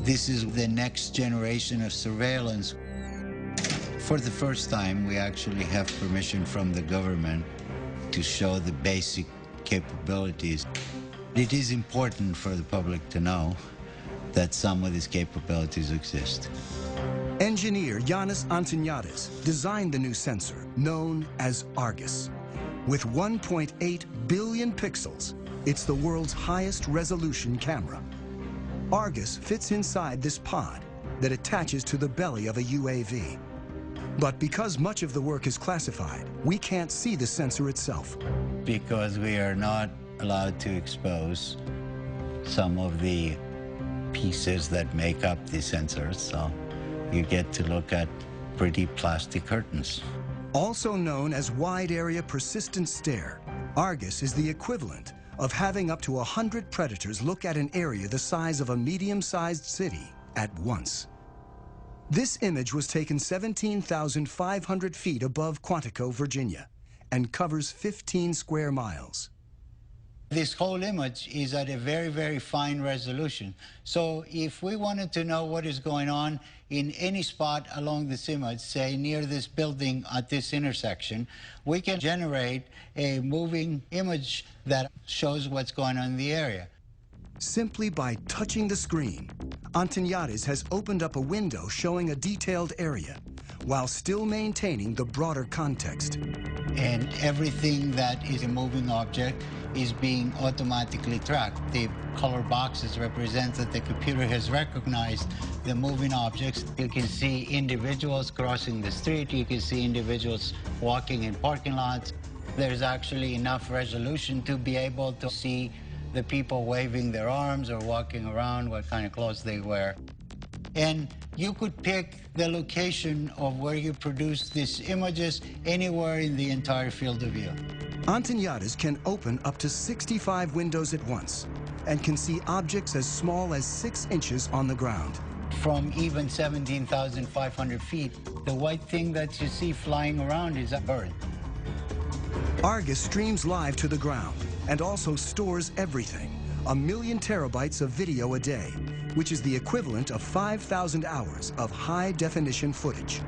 This is the next generation of surveillance. For the first time, we actually have permission from the government to show the basic capabilities. It is important for the public to know that some of these capabilities exist. Engineer Yannis Antoniadis designed the new sensor, known as Argus. With 1.8 billion pixels, it's the world's highest resolution camera. Argus fits inside this pod that attaches to the belly of a UAV. But because much of the work is classified, we can't see the sensor itself. Because we are not allowed to expose some of the pieces that make up the sensors, so you get to look at pretty plastic curtains. Also known as wide area persistent stare, Argus is the equivalent of having up to 100 predators look at an area the size of a medium-sized city at once. This image was taken 17,500 feet above Quantico, Virginia, and covers 15 square miles. This whole image is at a very, very fine resolution. So if we wanted to know what is going on in any spot along this image, say near this building at this intersection, we can generate a moving image that shows what's going on in the area. Simply by touching the screen, Antoniadis has opened up a window showing a detailed area, while still maintaining the broader context. And everything that is a moving object is being automatically tracked. The color boxes represent that the computer has recognized the moving objects. You can see individuals crossing the street. You can see individuals walking in parking lots. There's actually enough resolution to be able to see the people waving their arms or walking around, what kind of clothes they wear. And you could pick the location of where you produce these images anywhere in the entire field of view. Antoniadis can open up to 65 windows at once and can see objects as small as 6 inches on the ground. From even 17,500 feet, the white thing that you see flying around is a bird. Argus streams live to the ground and also stores everything, 1 million terabytes of video a day, which is the equivalent of 5,000 hours of high-definition footage.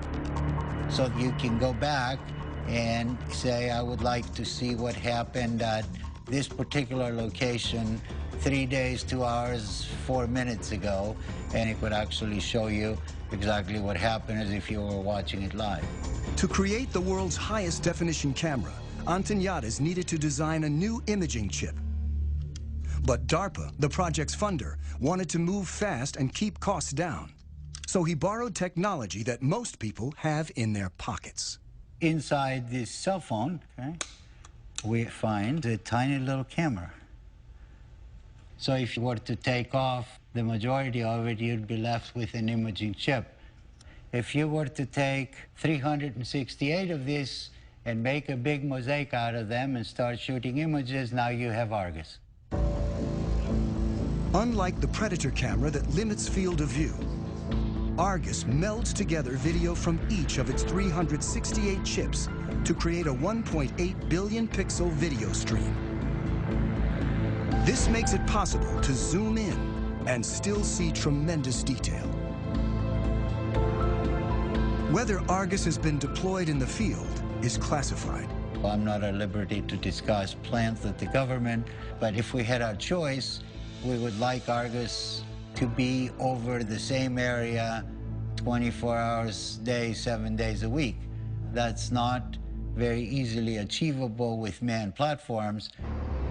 So you can go back and say, I would like to see what happened at this particular location 3 days, 2 hours, 4 minutes ago, and it would actually show you exactly what happened as if you were watching it live. To create the world's highest definition camera, Antoniadis needed to design a new imaging chip. But DARPA, the project's funder, wanted to move fast and keep costs down. So he borrowed technology that most people have in their pockets. Inside this cell phone, okay, we find a tiny little camera. So if you were to take off the majority of it, you'd be left with an imaging chip. If you were to take 368 of these and make a big mosaic out of them and start shooting images, now you have Argus. Unlike the Predator camera that limits field of view, Argus melds together video from each of its 368 chips to create a 1.8 billion pixel video stream. This makes it possible to zoom in and still see tremendous detail. Whether Argus has been deployed in the field is classified. I'm not at liberty to discuss plans with the government, but if we had our choice, we would like Argus to be over the same area 24 hours a day, 7 days a week. That's not very easily achievable with manned platforms.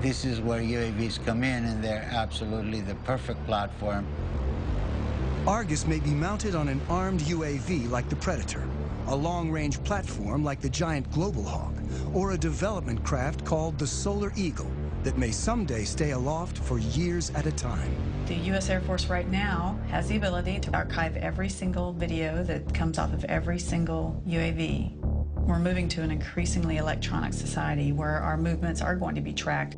This is where UAVs come in, and they're absolutely the perfect platform. Argus may be mounted on an armed UAV like the Predator, a long-range platform like the giant Global Hawk, or a development craft called the Solar Eagle that may someday stay aloft for years at a time. The U.S. Air Force right now has the ability to archive every single video that comes off of every single UAV. We're moving to an increasingly electronic society where our movements are going to be tracked.